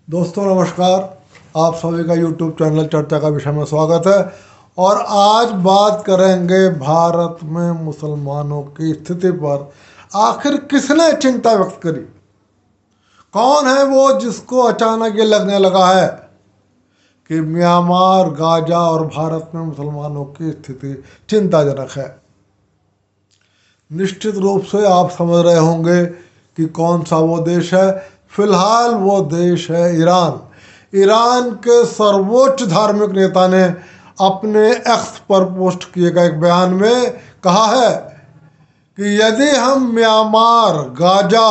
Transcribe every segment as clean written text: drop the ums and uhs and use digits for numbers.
दोस्तों नमस्कार। आप सभी का YouTube चैनल चर्चा का विषय में स्वागत है। और आज बात करेंगे भारत में मुसलमानों की स्थिति पर। आखिर किसने चिंता व्यक्त करी? कौन है वो जिसको अचानक ये लगने लगा है कि म्यांमार, गाजा और भारत में मुसलमानों की स्थिति चिंताजनक है? निश्चित रूप से आप समझ रहे होंगे कि कौन सा वो देश है। फिलहाल वो देश है ईरान। ईरान के सर्वोच्च धार्मिक नेता ने अपने एक्स पर पोस्ट किए गए एक बयान में कहा है कि यदि हम म्यांमार, गाजा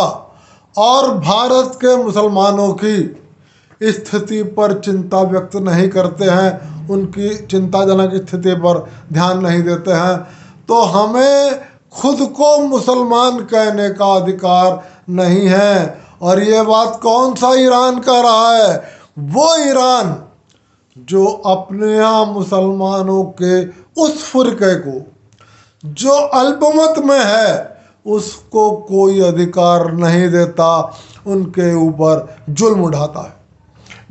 और भारत के मुसलमानों की स्थिति पर चिंता व्यक्त नहीं करते हैं, उनकी चिंताजनक स्थिति पर ध्यान नहीं देते हैं, तो हमें खुद को मुसलमान कहने का अधिकार नहीं है। और ये बात कौन सा ईरान कह रहा है? वो ईरान जो अपने यहाँ मुसलमानों के उस फिरके को जो अल्पमत में है उसको कोई अधिकार नहीं देता, उनके ऊपर जुल्म उठाता है।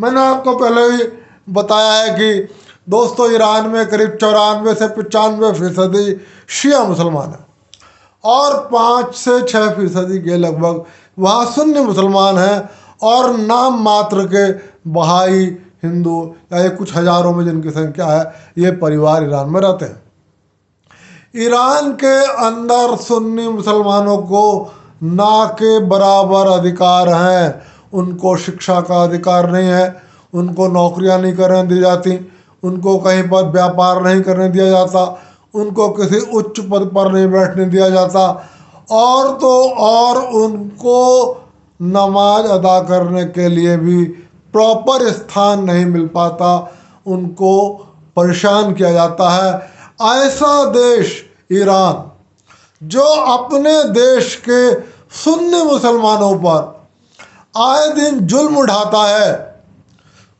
मैंने आपको पहले ही बताया है कि दोस्तों ईरान में करीब 94 से 95% शिया मुसलमान हैं और 5 से 6% के लगभग वहाँ सुन्नी मुसलमान हैं और नाम मात्र के बहाई, हिंदू या ये कुछ हजारों में जिनकी संख्या है, ये परिवार ईरान में रहते हैं। ईरान के अंदर सुन्नी मुसलमानों को ना के बराबर अधिकार हैं। उनको शिक्षा का अधिकार नहीं है, उनको नौकरियां नहीं करने दी जाती, उनको कहीं पर व्यापार नहीं करने दिया जाता, उनको किसी उच्च पद पर नहीं बैठने दिया जाता, और तो और उनको नमाज अदा करने के लिए भी प्रॉपर स्थान नहीं मिल पाता, उनको परेशान किया जाता है। ऐसा देश ईरान जो अपने देश के सुन्नी मुसलमानों पर आए दिन जुल्म उठाता है,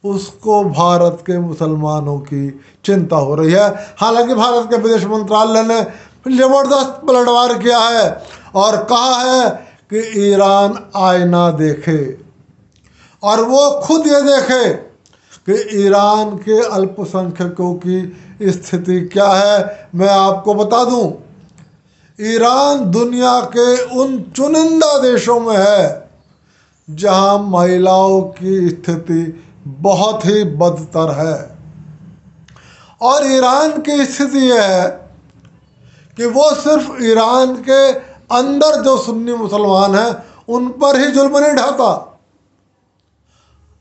उसको भारत के मुसलमानों की चिंता हो रही है। हालांकि भारत के विदेश मंत्रालय ने जबरदस्त पलटवार किया है और कहा है कि ईरान आईना देखे और वो खुद ये देखे कि ईरान के अल्पसंख्यकों की स्थिति क्या है। मैं आपको बता दूं, ईरान दुनिया के उन चुनिंदा देशों में है जहां महिलाओं की स्थिति बहुत ही बदतर है। और ईरान की स्थिति यह है कि वो सिर्फ ईरान के अंदर जो सुन्नी मुसलमान हैं उन पर ही जुल्म नहीं ढाता,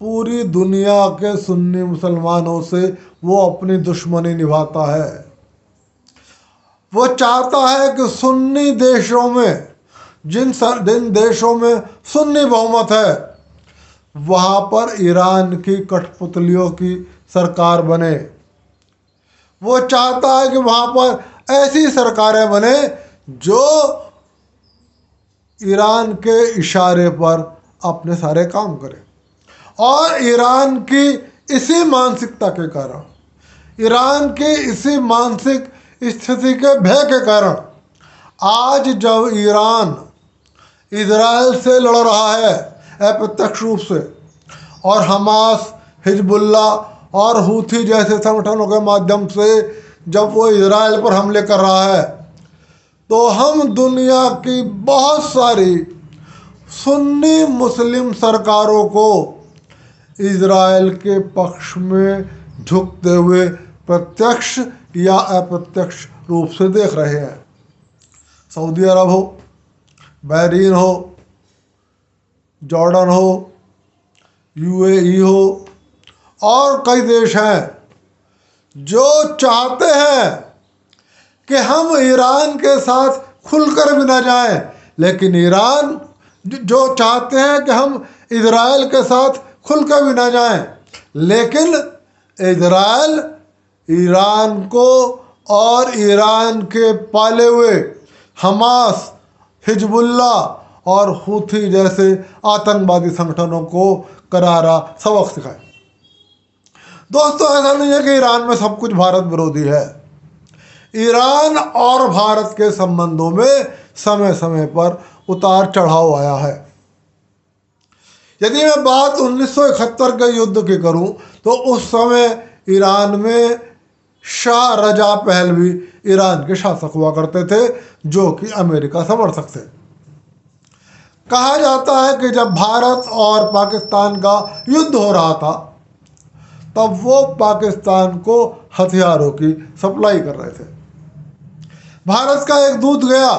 पूरी दुनिया के सुन्नी मुसलमानों से वो अपनी दुश्मनी निभाता है। वो चाहता है कि सुन्नी देशों में, जिन देशों में सुन्नी बहुमत है, वहाँ पर ईरान की कठपुतलियों की सरकार बने। वो चाहता है कि वहाँ पर ऐसी सरकारें बने जो ईरान के इशारे पर अपने सारे काम करें। और ईरान की इसी मानसिकता के कारण, ईरान की इसी मानसिक स्थिति के भय के कारण आज जब ईरान इजराइल से लड़ रहा है अप्रत्यक्ष रूप से, और हमास, हिजबुल्ला और हूथी जैसे संगठनों के माध्यम से जब वो इजराइल पर हमले कर रहा है, तो हम दुनिया की बहुत सारी सुन्नी मुस्लिम सरकारों को इजराइल के पक्ष में झुकते हुए प्रत्यक्ष या अप्रत्यक्ष रूप से देख रहे हैं। सऊदी अरब हो, बहरीन हो, जॉर्डन हो, यूएई हो, और कई देश हैं जो चाहते हैं कि हम ईरान के साथ खुलकर भी ना जाएं, लेकिन ईरान जो चाहते हैं कि हम इजराइल के साथ खुलकर भी ना जाएं, लेकिन इजराइल ईरान को और ईरान के पाले हुए हमास, हिजबुल्ला और हूथी जैसे आतंकवादी संगठनों को करारा सबक सिखाए। दोस्तों, ऐसा नहीं है कि ईरान में सब कुछ भारत विरोधी है। ईरान और भारत के संबंधों में समय समय पर उतार चढ़ाव आया है। यदि मैं बात 1971 के युद्ध की करूं तो उस समय ईरान में शाह रजा पहलवी ईरान के शासक हुआ करते थे, जो कि अमेरिका समर्थक थे। कहा जाता है कि जब भारत और पाकिस्तान का युद्ध हो रहा था तब वो पाकिस्तान को हथियारों की सप्लाई कर रहे थे। भारत का एक दूत गया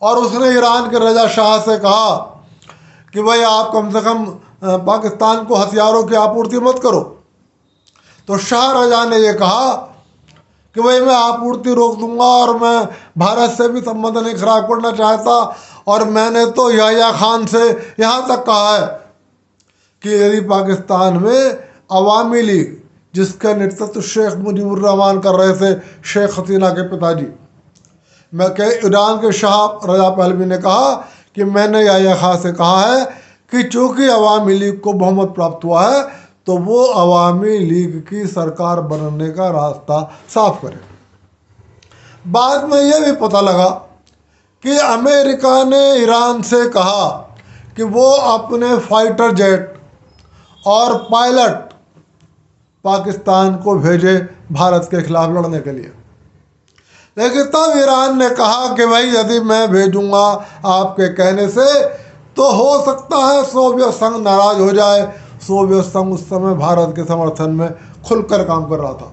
और उसने ईरान के रजा शाह से कहा कि भाई आप कम से कम पाकिस्तान को हथियारों की आपूर्ति मत करो। तो शाह रजा ने ये कहा कि भाई मैं आपूर्ति रोक दूंगा और मैं भारत से भी संबंध नहीं खराब करना चाहता, और मैंने तो याह्या खान से यहाँ तक कहा है कि यदि पाकिस्तान में अवामी लीग, जिसका नेतृत्व शेख मुजीबुर रहमान कर रहे थे, शेख हसीना के पिताजी, मैं के ईरान के शाह रजा पहलवी ने कहा कि मैंने याह्या खान से कहा है कि चूँकि अवामी लीग को बहुमत प्राप्त हुआ है तो वो अवामी लीग की सरकार बनने का रास्ता साफ करे। बाद में ये भी पता लगा कि अमेरिका ने ईरान से कहा कि वो अपने फाइटर जेट और पायलट पाकिस्तान को भेजे भारत के खिलाफ लड़ने के लिए। लेकिन तब ईरान ने कहा कि भाई यदि मैं भेजूंगा आपके कहने से तो हो सकता है सोवियत संघ नाराज हो जाए। सोवियत संघ उस समय भारत के समर्थन में खुलकर काम कर रहा था।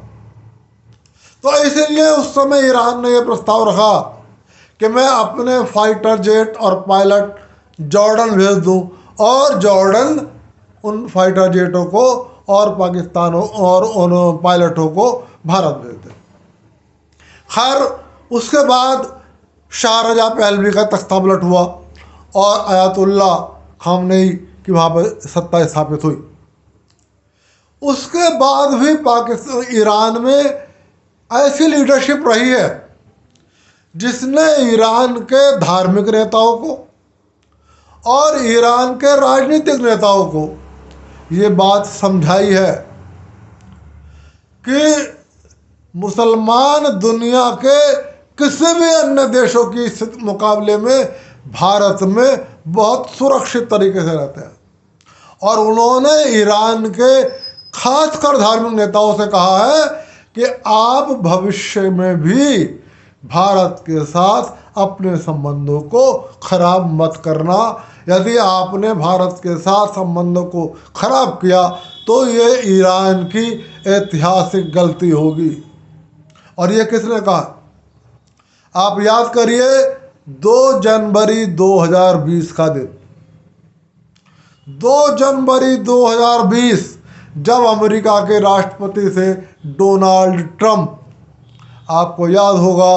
तो इसीलिए उस समय ईरान ने यह प्रस्ताव रखा कि मैं अपने फाइटर जेट और पायलट जॉर्डन भेज दूं और जॉर्डन उन फाइटर जेटों को और पाकिस्तानों और उन पायलटों को भारत भेज दे। खैर उसके बाद शाह रजा पहलवी का तख्ता उलट हुआ और आयतुल्ला खामनेई की वहाँ पर सत्ता स्थापित हुई। उसके बाद भी पाकिस्तान ईरान में ऐसी लीडरशिप रही है जिसने ईरान के धार्मिक नेताओं को और ईरान के राजनीतिक नेताओं को ये बात समझाई है कि मुसलमान दुनिया के किसी भी अन्य देशों की मुकाबले में भारत में बहुत सुरक्षित तरीके से रहते हैं। और उन्होंने ईरान के खासकर धार्मिक नेताओं से कहा है कि आप भविष्य में भी भारत के साथ अपने संबंधों को खराब मत करना। यदि आपने भारत के साथ संबंधों को खराब किया तो ये ईरान की ऐतिहासिक गलती होगी। और ये किसने कहा? आप याद करिए 2 जनवरी 2020 का दिन, 2 जनवरी 2020 जब अमेरिका के राष्ट्रपति थे डोनाल्ड ट्रंप, आपको याद होगा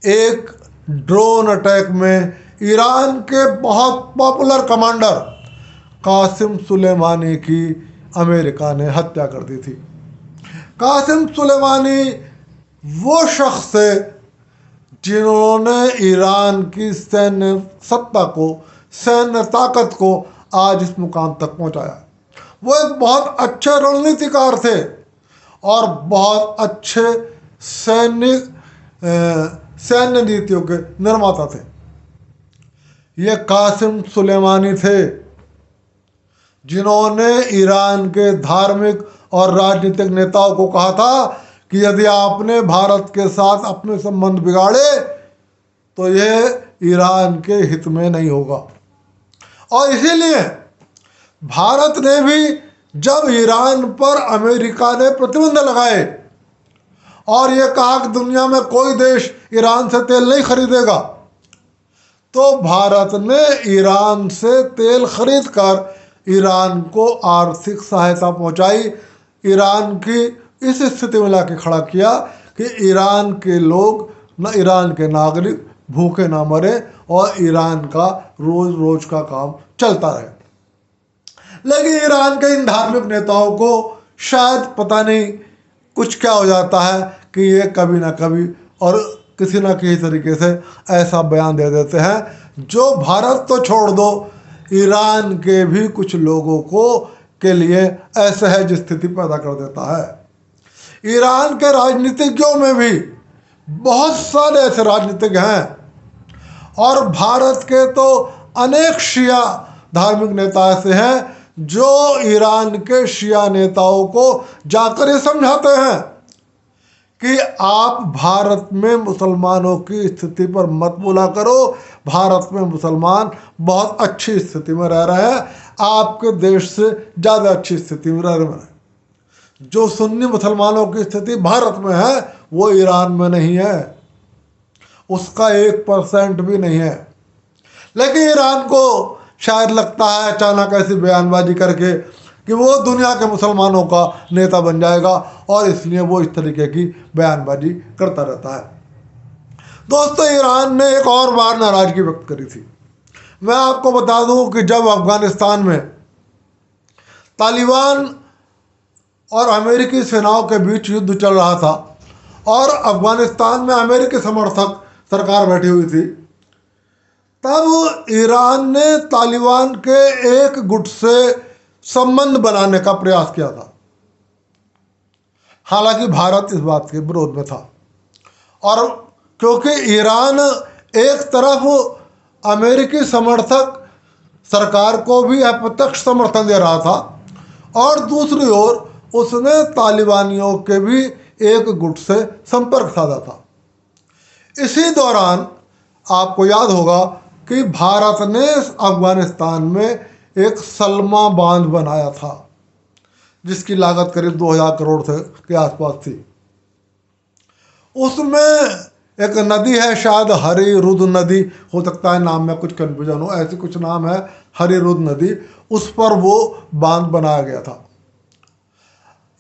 एक ड्रोन अटैक में ईरान के बहुत पॉपुलर कमांडर कासिम सुलेमानी की अमेरिका ने हत्या कर दी थी। कासिम सुलेमानी वो शख्स थे जिन्होंने ईरान की सैन्य सत्ता को, सैन्य ताकत को आज इस मुकाम तक पहुंचाया। वो एक बहुत अच्छे रणनीतिकार थे और बहुत अच्छे सैन्य नीतियों के निर्माता थे। ये कासिम सुलेमानी थे जिन्होंने ईरान के धार्मिक और राजनीतिक नेताओं को कहा था कि यदि आपने भारत के साथ अपने संबंध बिगाड़े तो यह ईरान के हित में नहीं होगा। और इसीलिए भारत ने भी जब ईरान पर अमेरिका ने प्रतिबंध लगाए और ये कहा कि दुनिया में कोई देश ईरान से तेल नहीं खरीदेगा, तो भारत ने ईरान से तेल खरीद कर ईरान को आर्थिक सहायता पहुंचाई। ईरान की इस स्थिति में लाके खड़ा किया कि ईरान के लोग, न ईरान के नागरिक भूखे ना मरे और ईरान का रोज रोज का काम चलता रहे। लेकिन ईरान के इन धार्मिक नेताओं को शायद पता नहीं कुछ क्या हो जाता है कि ये कभी ना कभी और किसी ना किसी तरीके से ऐसा बयान दे देते हैं जो भारत तो छोड़ दो, ईरान के भी कुछ लोगों को के लिए असहज स्थिति पैदा कर देता है। ईरान के राजनीतिज्ञों में भी बहुत सारे ऐसे राजनीतिज्ञ हैं और भारत के तो अनेक शिया धार्मिक नेता ऐसे हैं जो ईरान के शिया नेताओं को जाकर ये समझाते हैं कि आप भारत में मुसलमानों की स्थिति पर मत बोला करो, भारत में मुसलमान बहुत अच्छी स्थिति में रह रहे हैं, आपके देश से ज़्यादा अच्छी स्थिति में रह रहे हैं। जो सुन्नी मुसलमानों की स्थिति भारत में है वो ईरान में नहीं है, उसका 1% भी नहीं है। लेकिन ईरान को शायद लगता है अचानक ऐसी बयानबाजी करके कि वो दुनिया के मुसलमानों का नेता बन जाएगा, और इसलिए वो इस तरीके की बयानबाजी करता रहता है। दोस्तों, ईरान ने एक और बार नाराज़गी व्यक्त करी थी। मैं आपको बता दूं कि जब अफगानिस्तान में तालिबान और अमेरिकी सेनाओं के बीच युद्ध चल रहा था और अफगानिस्तान में अमेरिकी समर्थक सरकार बैठी हुई थी, तब ईरान ने तालिबान के एक गुट से संबंध बनाने का प्रयास किया था। हालांकि भारत इस बात के विरोध में था, और क्योंकि ईरान एक तरफ अमेरिकी समर्थक सरकार को भी अप्रत्यक्ष समर्थन दे रहा था और दूसरी ओर उसने तालिबानियों के भी एक गुट से संपर्क साधा था। इसी दौरान आपको याद होगा कि भारत ने अफगानिस्तान में एक सलमा बांध बनाया था जिसकी लागत करीब 2000 करोड़ के आसपास थी। उसमें एक नदी है, शायद हरी रुद नदी हो सकता है, नाम में कुछ कन्फ्यूजन हो, ऐसी कुछ नाम है हरी रुद नदी, उस पर वो बांध बनाया गया था।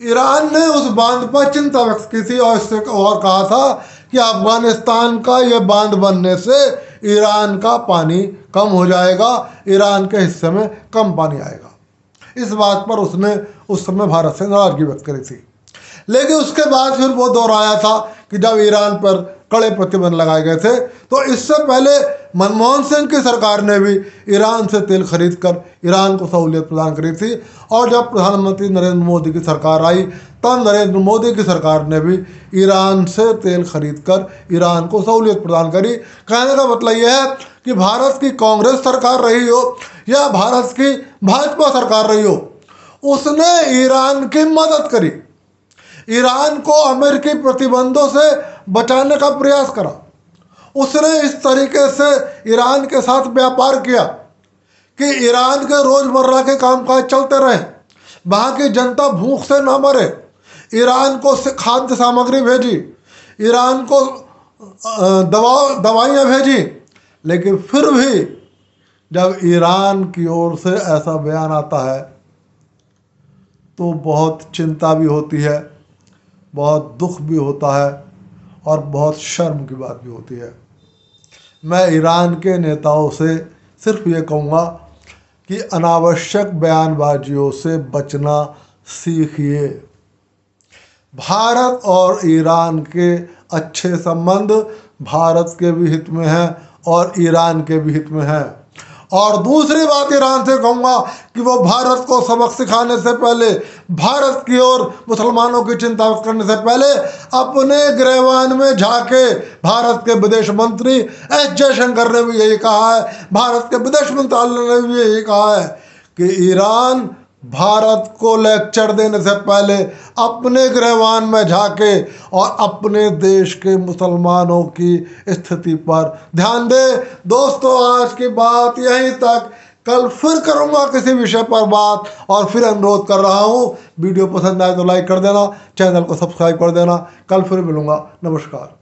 ईरान ने उस बांध पर चिंता व्यक्त की थी और इससे और कहा था कि अफगानिस्तान का ये बांध बनने से ईरान का पानी कम हो जाएगा, ईरान के हिस्से में कम पानी आएगा। इस बात पर उसने उस समय भारत से नाराजगी व्यक्त करी थी। लेकिन उसके बाद फिर वो दोहराया था कि जब ईरान पर कड़े प्रतिबंध लगाए गए थे, तो इससे पहले मनमोहन सिंह की सरकार ने भी ईरान से तेल खरीद कर ईरान को सहूलियत प्रदान करी थी, और जब प्रधानमंत्री नरेंद्र मोदी की सरकार आई तब नरेंद्र मोदी की सरकार ने भी ईरान से तेल खरीद कर ईरान को सहूलियत प्रदान करी। कहने का मतलब यह है कि भारत की कांग्रेस सरकार रही हो या भारत की भाजपा सरकार रही हो, उसने ईरान की मदद करी, ईरान को अमेरिकी प्रतिबंधों से बचाने का प्रयास करा। उसने इस तरीके से ईरान के साथ व्यापार किया कि ईरान के रोज़मर्रा के कामकाज चलते रहे, वहाँ की जनता भूख से ना मरे, ईरान को खाद्य सामग्री भेजी, ईरान को दवाइयाँ भेजी। लेकिन फिर भी जब ईरान की ओर से ऐसा बयान आता है तो बहुत चिंता भी होती है, बहुत दुख भी होता है और बहुत शर्म की बात भी होती है। मैं ईरान के नेताओं से सिर्फ ये कहूँगा कि अनावश्यक बयानबाजियों से बचना सीखिए। भारत और ईरान के अच्छे संबंध भारत के भी हित में हैं और ईरान के भी हित में हैं। और दूसरी बात ईरान से कहूँगा कि वो भारत को सबक सिखाने से पहले, भारत की ओर मुसलमानों की चिंता करने से पहले अपने गिरेबान में झांके। भारत के विदेश मंत्री एस जयशंकर ने भी यही कहा है, भारत के विदेश मंत्रालय ने भी यही कहा है कि ईरान भारत को लेक्चर देने से पहले अपने गिरेबान में झांके और अपने देश के मुसलमानों की स्थिति पर ध्यान दे। दोस्तों, आज की बात यहीं तक। कल फिर करूँगा किसी विषय पर बात, और फिर अनुरोध कर रहा हूँ वीडियो पसंद आए तो लाइक कर देना, चैनल को सब्सक्राइब कर देना। कल फिर मिलूँगा। नमस्कार।